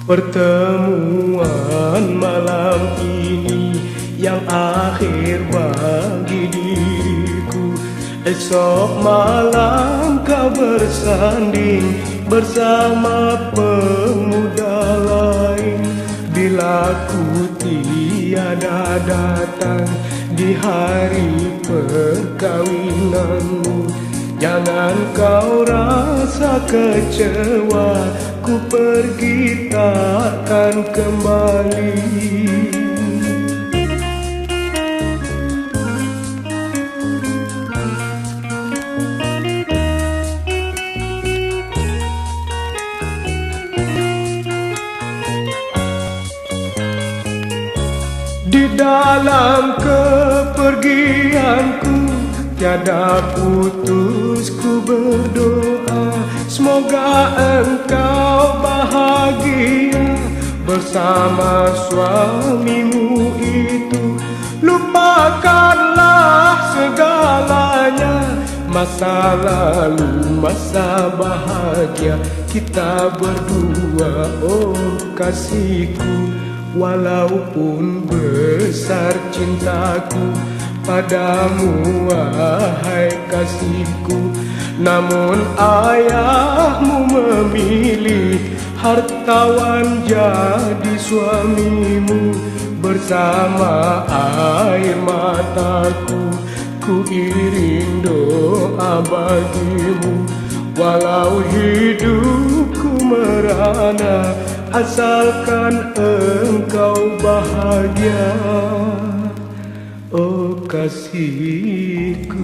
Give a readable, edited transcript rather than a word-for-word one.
Pertemuan malam ini yang akhir bagi diriku. Esok malam kau bersanding bersama pemuda lain. Bila ku tiada datang di hari perkawinanmu, jangan kau rasa kecewa, ku pergi takkan kembali. Di dalam kepergianku tiada putus ku berdoa, semoga engkau bahagia bersama suamimu itu. Lupakanlah segalanya, masa lalu, masa bahagia kita berdua, oh kasihku. Walaupun besar cintaku padamu, wahai kasihku, namun ayahmu memilih hartawan jadi suamimu. Bersama air mataku ku iring doa bagimu. Walau hidupku merana, asalkan engkau bahagia, oh kasihku.